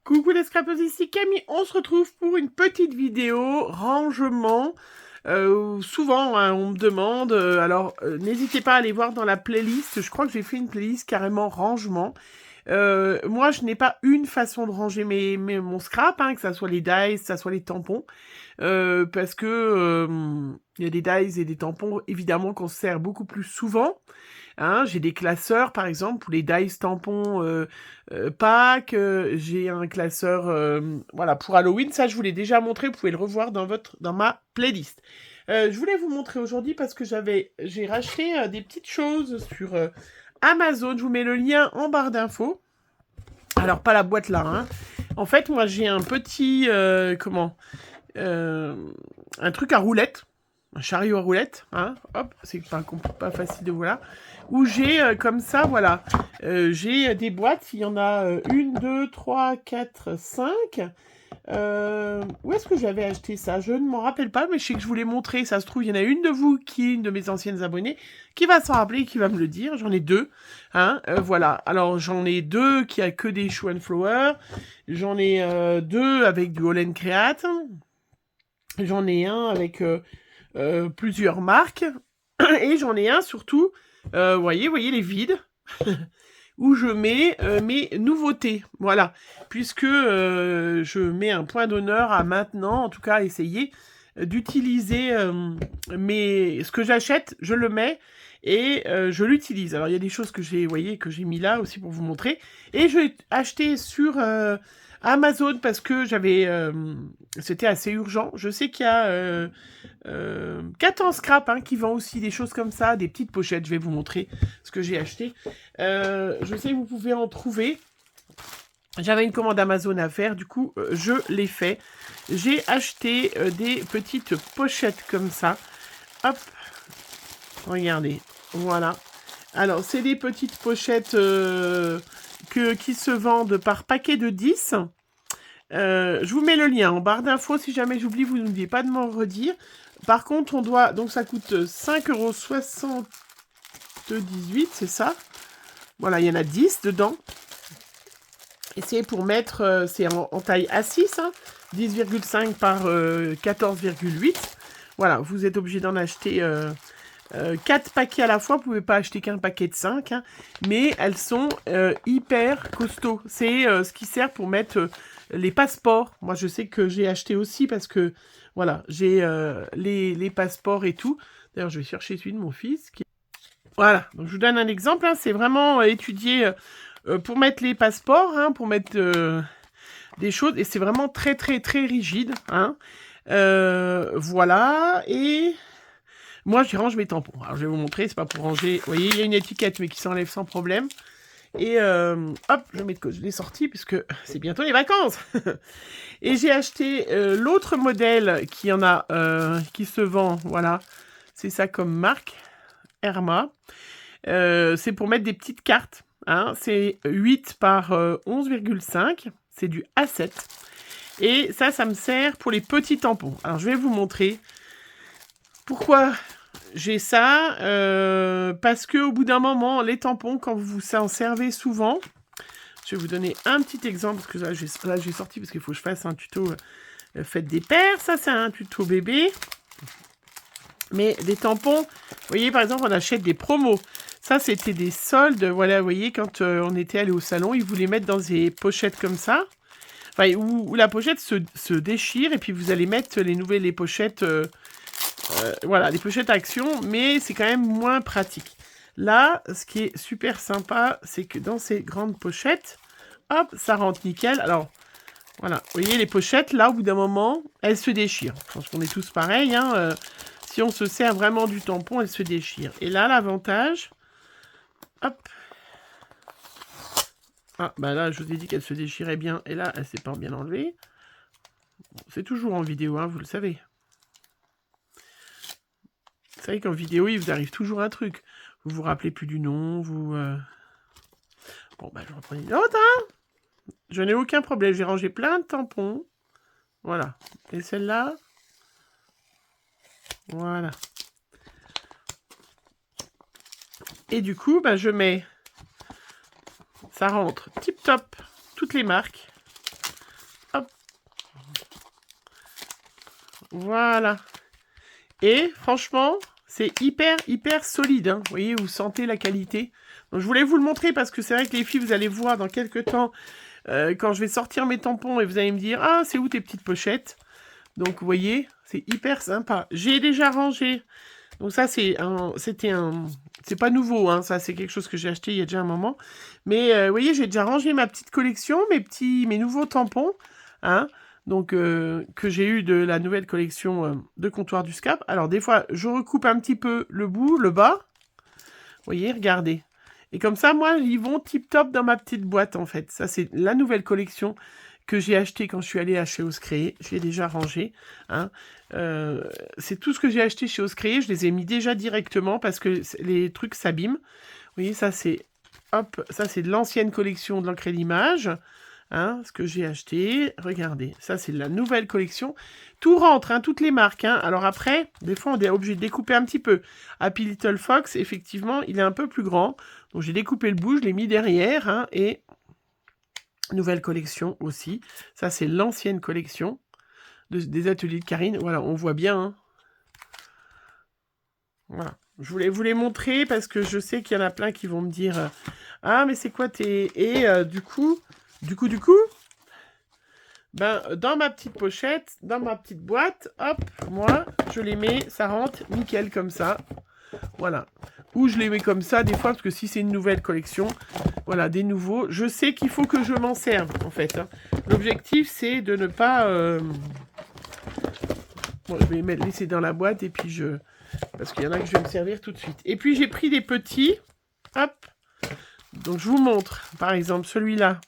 Coucou les scrapers, ici Camille, on se retrouve pour une petite vidéo rangement. Souvent on me demande, n'hésitez pas à aller voir dans la playlist, je crois que j'ai fait une playlist carrément rangement. Moi je n'ai pas une façon de ranger mon scrap, que ça soit les dies, que ça soit les tampons, parce que il y a des dies et des tampons évidemment qu'on se sert beaucoup plus souvent. J'ai des classeurs, par exemple, pour les dice tampons Pâques. J'ai un classeur, voilà, pour Halloween. Ça, je vous l'ai déjà montré. Vous pouvez le revoir dans ma playlist. Je voulais vous montrer aujourd'hui parce que j'ai racheté des petites choses sur Amazon. Je vous mets le lien en barre d'infos. Alors, pas la boîte là. En fait, moi, j'ai un petit, un truc à roulettes. Un chariot à roulettes, hop, c'est pas facile de voir, où j'ai comme ça, voilà, j'ai des boîtes, il y en a 1, 2, 3, 4, 5, où est-ce que j'avais acheté ça? Je ne m'en rappelle pas, mais je sais que je vous l'ai montré, ça se trouve, il y en a une de vous, une de mes anciennes abonnées, qui va s'en rappeler, qui va me le dire, j'en ai deux, voilà, alors j'en ai deux qui a que des Show and Flower, j'en ai deux avec du All Create, j'en ai un avec... plusieurs marques, et j'en ai un surtout, voyez les vides, où je mets mes nouveautés, voilà, puisque je mets un point d'honneur à maintenant, en tout cas, essayer d'utiliser ce que j'achète, je le mets, et je l'utilise. Alors, il y a des choses que j'ai mis là aussi pour vous montrer, et je l'ai acheté sur... Amazon parce que c'était assez urgent. Je sais qu'il y a Catan Scrap qui vend aussi des choses comme ça, des petites pochettes. Je vais vous montrer ce que j'ai acheté. Je sais que vous pouvez en trouver. J'avais une commande Amazon à faire, du coup je l'ai fait. J'ai acheté des petites pochettes comme ça. Hop, regardez, voilà. Alors c'est des petites pochettes qui se vendent par paquet de 10. Je vous mets le lien en barre d'infos. Si jamais j'oublie, vous n'oubliez pas de m'en redire. Par contre, donc ça coûte 5,78 €, c'est ça. Voilà, il y en a 10 dedans. Et c'est pour mettre, c'est en taille A6, 10,5 par 14,8. Voilà, vous êtes obligé d'en acheter 4 paquets à la fois. Vous pouvez pas acheter qu'un paquet de 5, mais elles sont hyper costauds. C'est ce qui sert pour mettre les passeports. Moi, je sais que j'ai acheté aussi parce que, voilà, j'ai les passeports et tout. D'ailleurs, je vais chercher celui de mon fils. Voilà, donc je vous donne un exemple. C'est vraiment étudié pour mettre les passeports, pour mettre des choses. Et c'est vraiment très, très, très rigide. Voilà, et... Moi, je range mes tampons. Alors, je vais vous montrer, c'est pas pour ranger. Vous voyez, il y a une étiquette, mais qui s'enlève sans problème. Et hop, je mets de côté. Je l'ai sorti, puisque c'est bientôt les vacances. Et j'ai acheté l'autre modèle qui se vend. Voilà, c'est ça comme marque. Herma. C'est pour mettre des petites cartes. C'est 8 par 11,5. C'est du A7. Et ça me sert pour les petits tampons. Alors, je vais vous montrer. Pourquoi j'ai ça? Parce que au bout d'un moment, les tampons, quand vous en servez souvent, je vais vous donner un petit exemple, parce que là j'ai sorti parce qu'il faut que je fasse un tuto faites des paires. Ça, c'est un tuto bébé. Mais des tampons, vous voyez, par exemple, on achète des promos. Ça, c'était des soldes. Voilà, vous voyez, quand on était allé au salon, ils voulaient mettre dans des pochettes comme ça. Enfin, où la pochette se déchire, et puis vous allez mettre les pochettes... voilà, les pochettes action, mais c'est quand même moins pratique. Là, ce qui est super sympa, c'est que dans ces grandes pochettes, hop, ça rentre nickel. Alors, voilà, vous voyez les pochettes, là, au bout d'un moment, elles se déchirent. Je pense qu'on est tous pareils, si on se sert vraiment du tampon, elles se déchirent. Et là, l'avantage, hop, là, je vous ai dit qu'elle se déchirait bien, et là, elle s'est pas bien enlevée. Bon, c'est toujours en vidéo, vous le savez. Vous savez qu'en vidéo, il vous arrive toujours un truc. Vous vous rappelez plus du nom, Bon, je reprends une autre, Je n'ai aucun problème, j'ai rangé plein de tampons. Voilà. Et celle-là, voilà. Et du coup, je mets... Ça rentre tip-top, toutes les marques. Voilà. Et franchement, c'est hyper solide. Hein. Vous voyez, vous sentez la qualité. Donc, je voulais vous le montrer parce que c'est vrai que les filles, vous allez voir dans quelques temps, quand je vais sortir mes tampons et vous allez me dire « Ah, c'est où tes petites pochettes ?» Donc, vous voyez, c'est hyper sympa. J'ai déjà rangé. Donc ça, c'est pas nouveau, hein. Ça, c'est quelque chose que j'ai acheté il y a déjà un moment. Mais, vous voyez, j'ai déjà rangé ma petite collection, mes nouveaux tampons, hein. Donc, que j'ai eu de la nouvelle collection de Comptoir du Scap. Alors, des fois, je recoupe un petit peu le bout, le bas. Vous voyez, regardez. Et comme ça, moi, ils vont tip-top dans ma petite boîte, en fait. Ça, c'est la nouvelle collection que j'ai acheté quand je suis allée à chez Oscré. Je l'ai déjà rangé. Hein. C'est tout ce que j'ai acheté chez Oscré. Je les ai mis déjà directement parce que les trucs s'abîment. Vous voyez, ça, c'est... Hop, ça, c'est de l'ancienne collection de l'encre et l'image. Hein, ce que j'ai acheté, regardez, ça c'est la nouvelle collection. Tout rentre, hein, toutes les marques. Hein. Alors après, des fois on est obligé de découper un petit peu. Happy Little Fox, effectivement, il est un peu plus grand. Donc j'ai découpé le bout, je l'ai mis derrière. Hein, et nouvelle collection aussi. Ça c'est l'ancienne collection des ateliers de Karine. Voilà, on voit bien. Hein. Voilà. Je voulais vous les montrer parce que je sais qu'il y en a plein qui vont me dire ah mais c'est quoi tes... Et du coup... Ben, dans ma petite pochette, dans ma petite boîte, hop, moi, je les mets, ça rentre nickel comme ça. Voilà. Ou je les mets comme ça des fois, parce que si c'est une nouvelle collection, voilà, des nouveaux, je sais qu'il faut que je m'en serve, en fait. Hein. L'objectif, c'est de ne pas... Bon, je vais les laisser dans la boîte, et puis je... Parce qu'il y en a que je vais me servir tout de suite. Et puis, j'ai pris des petits, hop. Donc, je vous montre, par exemple, celui-là.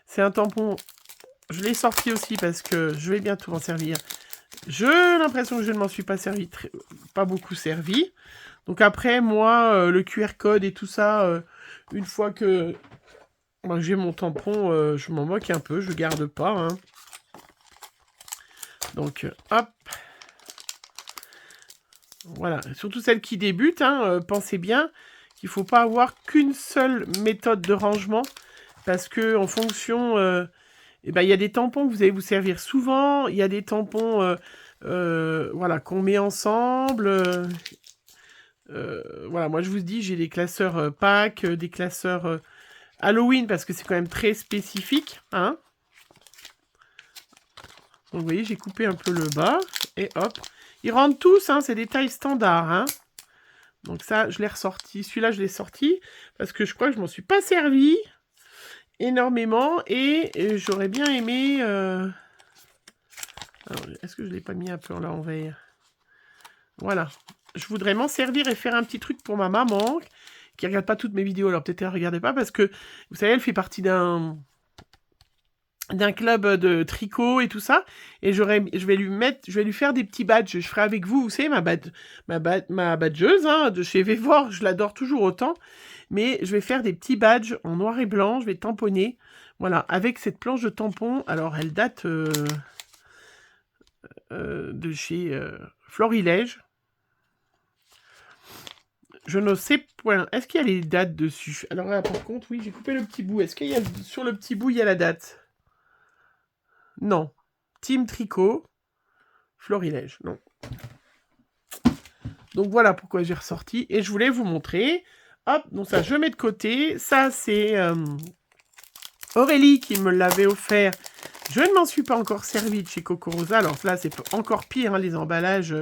C'est un tampon... Je l'ai sorti aussi parce que je vais bientôt m'en servir. J'ai l'impression que je ne m'en suis pas servi, pas beaucoup servi. Donc après, moi, le QR code et tout ça, une fois que j'ai mon tampon, je m'en moque un peu, je garde pas. Hein. Donc, hop. Voilà, surtout celles qui débutent, hein, pensez bien qu'il ne faut pas avoir qu'une seule méthode de rangement. Parce que en fonction... Eh ben, il y a des tampons que vous allez vous servir souvent, il y a des tampons voilà, qu'on met ensemble. Voilà, moi je vous dis, j'ai des classeurs Pâques, des classeurs Halloween, parce que c'est quand même très spécifique. Hein. Donc vous voyez, j'ai coupé un peu le bas, et hop. Ils rentrent tous, hein, c'est des tailles standards. Hein. Donc ça, je l'ai ressorti. Celui-là, je l'ai sorti, parce que je crois que je m'en suis pas servi énormément et j'aurais bien aimé est-ce que je l'ai pas mis un peu là en vert? Voilà, je voudrais m'en servir et faire un petit truc pour ma maman qui regarde pas toutes mes vidéos. Alors peut-être elle regardait pas parce que vous savez, elle fait partie d'un club de tricot et tout ça, et je vais lui faire des petits badges. Je ferai avec vous, vous savez, ma badgeuse hein, de chez Vévor, je l'adore toujours autant. Mais je vais faire des petts badges en noir et blanc, je vais tamponner, voilà, avec cette planche de tampon. Alors, elle date de chez Florilège. Je ne sais point. Est-ce qu'il y a les dates dessus? Alors là, par contre, oui, j'ai coupé le petit bout. Est-ce qu'il y a sur le petit bout, il y a la date? Non. Team Tricot, Florilège, non. Donc voilà pourquoi j'ai ressorti. Et je voulais vous montrer... Hop, donc ça, je mets de côté. Ça, c'est Aurélie qui me l'avait offert. Je ne m'en suis pas encore servi de chez Coco Rosa. Alors là, c'est encore pire. Hein, les emballages,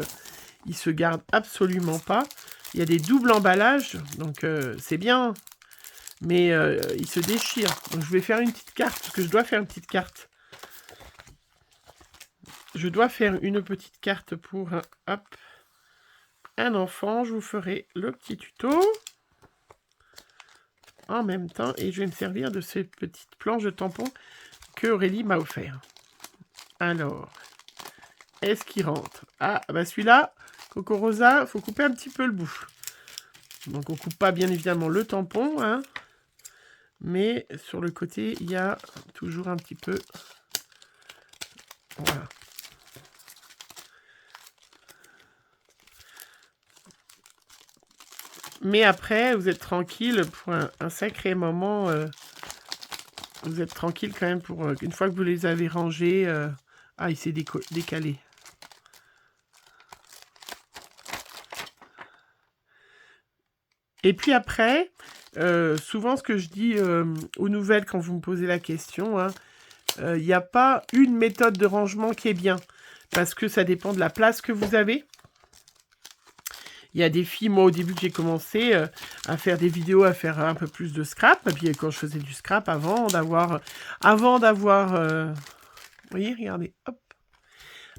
ils se gardent absolument pas. Il y a des doubles emballages, donc c'est bien. Mais ils se déchirent. Donc je vais faire une petite carte, parce que je dois faire une petite carte. Je dois faire une petite carte pour un enfant. Je vous ferai le petit tuto. En même temps, et je vais me servir de ces petites planches de tampons que Aurélie m'a offert. Alors, est-ce qu'il rentre? Ah, bah celui-là, Coco Rosa, faut couper un petit peu le bout. Donc on coupe pas bien évidemment le tampon, hein, mais sur le côté, il y a toujours un petit peu... Voilà. Mais après, vous êtes tranquille pour un sacré moment. Vous êtes tranquille quand même pour une fois que vous les avez rangés. Ah, il s'est décalé. Et puis après, souvent ce que je dis aux nouvelles quand vous me posez la question, hein, il n'y a pas une méthode de rangement qui est bien. Parce que ça dépend de la place que vous avez. Il y a des filles, moi au début que j'ai commencé à faire des vidéos, à faire un peu plus de scrap. Et puis quand je faisais du scrap avant d'avoir... vous voyez, regardez, hop.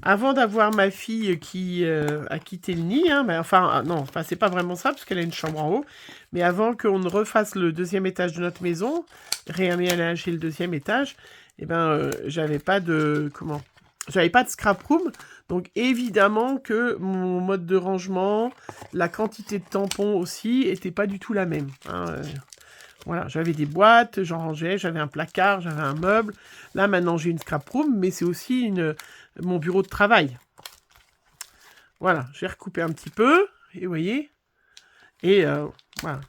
Avant d'avoir ma fille qui a quitté le nid, hein, non, c'est pas vraiment ça, parce qu'elle a une chambre en haut, mais avant qu'on ne refasse le 2e étage de notre maison, réaménager le 2e étage, j'avais pas de... J'avais pas de scrap room, donc évidemment que mon mode de rangement, la quantité de tampons aussi, était pas du tout la même. Hein, voilà, j'avais des boîtes, j'en rangeais, j'avais un placard, j'avais un meuble. Là, maintenant, j'ai une scrap room, mais c'est aussi mon bureau de travail. Voilà, j'ai recoupé un petit peu, et vous voyez, et voilà,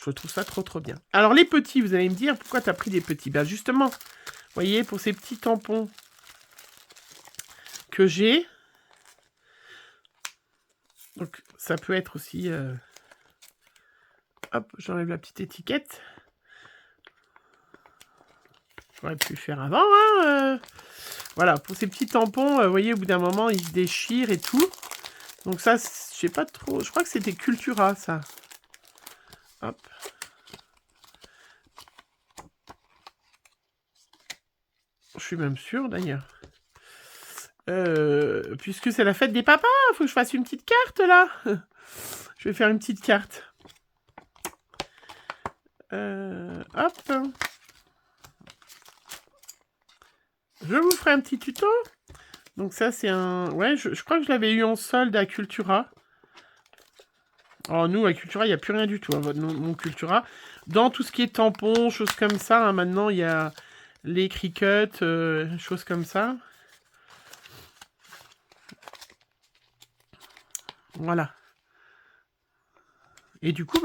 je trouve ça trop bien. Alors, les petits, vous allez me dire, pourquoi tu as pris des petits? Ben justement, vous voyez, pour ces petits tampons que j'ai, donc ça peut être aussi... hop, j'enlève la petite étiquette. J'aurais pu le faire avant, hein. Voilà, pour ces petits tampons, vous voyez, au bout d'un moment, ils se déchirent et tout. Donc ça, je sais pas trop... Je crois que c'était Cultura, ça. Hop. Je suis même sûre, d'ailleurs. Puisque c'est la fête des papas, faut que je fasse une petite carte, là. Je vais faire une petite carte. Hop. Je vous ferai un petit tuto. Donc ça, c'est un... Ouais, je crois que je l'avais eu en solde à Cultura. Alors nous, à Cultura, il n'y a plus rien du tout, hein, mon Cultura. Dans tout ce qui est tampons, choses comme ça, hein, maintenant, il y a les Cricut, choses comme ça. Voilà. Et du coup,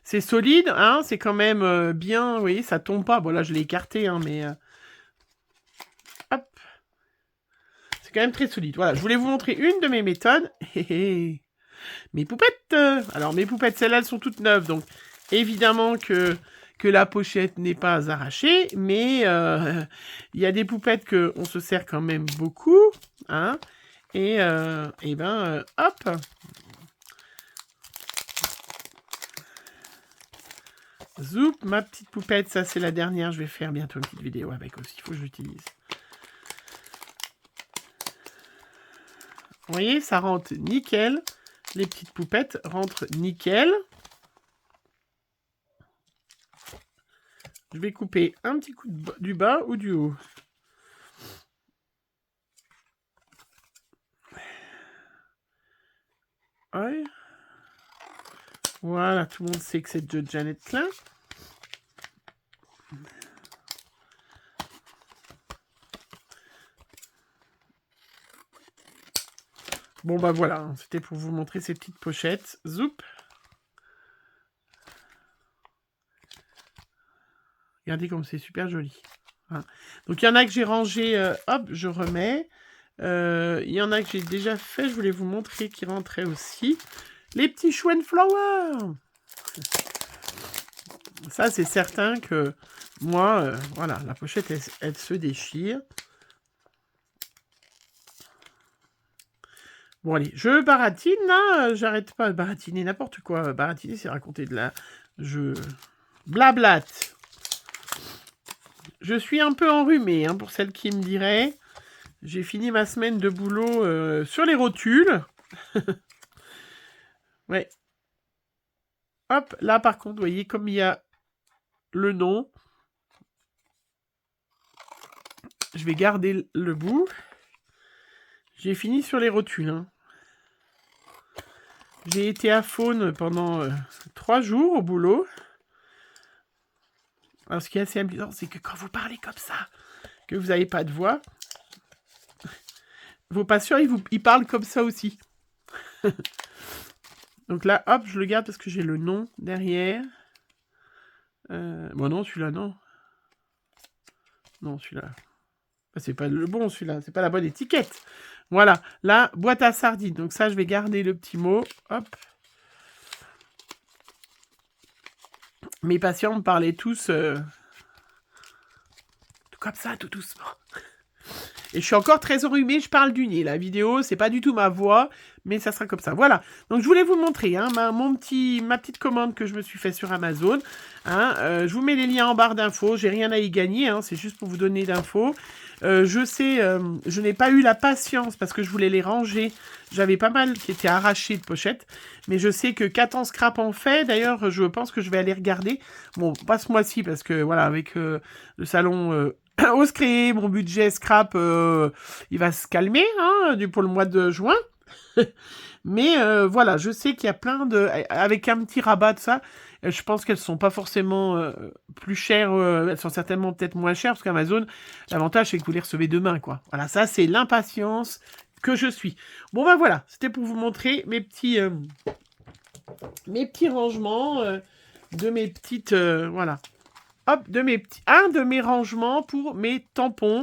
c'est solide, hein, c'est quand même bien, vous voyez, ça tombe pas. Bon, là, je l'ai écarté, hein, mais... hop. C'est quand même très solide. Voilà, je voulais vous montrer une de mes méthodes. Mes poupettes. Alors, mes poupettes, celles-là, elles sont toutes neuves, donc évidemment que la pochette n'est pas arrachée, mais il y a des poupettes qu'on se sert quand même beaucoup, hein, et hop. Zoup, ma petite poupette, ça c'est la dernière, je vais faire bientôt une petite vidéo avec aussi, il faut que je l'utilise. Vous voyez, ça rentre nickel. Les petites poupettes rentrent nickel. Je vais couper un petit coup du bas ou du haut. Ouais. Voilà, tout le monde sait que c'est de Janet Klein. Bon, bah voilà, c'était pour vous montrer ces petites pochettes. Zoup. Regardez comme c'est super joli. Hein. Donc, il y en a que j'ai rangé, hop, je remets. Il y en a que j'ai déjà fait, je voulais vous montrer qui rentraient aussi. Les petits chou and flower. Ça, c'est certain que moi, voilà, la pochette, elle se déchire. Bon, allez, je baratine, là. J'arrête pas de baratiner n'importe quoi. Baratiner, c'est raconter de la... Je blablate. Je suis un peu enrhumée, hein, pour celles qui me diraient. J'ai fini ma semaine de boulot sur les rotules. Ouais. Hop, là, par contre, vous voyez, comme il y a le nom, je vais garder le bout. J'ai fini sur les rotules, hein. J'ai été à Faune pendant 3 jours au boulot. Alors, ce qui est assez amusant, c'est que quand vous parlez comme ça, que vous n'avez pas de voix, vos patients, ils parlent comme ça aussi. Donc là, hop, je le garde parce que j'ai le nom derrière. Bon, non, celui-là, non. Non, celui-là. C'est pas le bon, celui-là. C'est pas la bonne étiquette. Voilà. Là, boîte à sardines. Donc ça, je vais garder le petit mot. Hop. Mes patients me parlaient tous tout comme ça, tout doucement. Et je suis encore très enrhumée, je parle du nez. La vidéo, c'est pas du tout ma voix, mais ça sera comme ça. Voilà. Donc je voulais vous montrer hein, ma petite commande que je me suis fait sur Amazon. Hein, je vous mets les liens en barre d'infos. J'ai rien à y gagner, hein, c'est juste pour vous donner d'infos. Je sais, je n'ai pas eu la patience parce que je voulais les ranger. J'avais pas mal qui étaient arrachés de pochettes. Mais je sais que Catan Scrap en fait. D'ailleurs, je pense que je vais aller regarder. Bon, pas ce mois-ci parce que voilà, avec le salon... ose créer, mon budget scrap, il va se calmer hein, pour le mois de juin. Mais voilà, je sais qu'il y a plein de... Avec un petit rabat de ça, je pense qu'elles sont pas forcément plus chères, elles sont certainement peut-être moins chères, parce qu'Amazon, l'avantage c'est que vous les recevez demain, quoi. Voilà, ça c'est l'impatience que je suis. Bon ben voilà, c'était pour vous montrer mes petits rangements de mes petites... voilà. Hop, un de mes rangements pour mes tampons,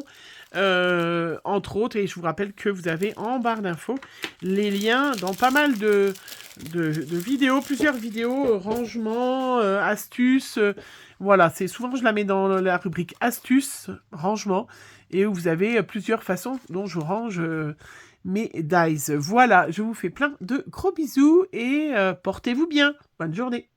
entre autres, et je vous rappelle que vous avez en barre d'infos les liens dans pas mal de vidéos, plusieurs vidéos, rangements, astuces, voilà, c'est souvent je la mets dans la rubrique astuces, rangement, et où vous avez plusieurs façons dont je range mes dies. Voilà, je vous fais plein de gros bisous et portez-vous bien, bonne journée.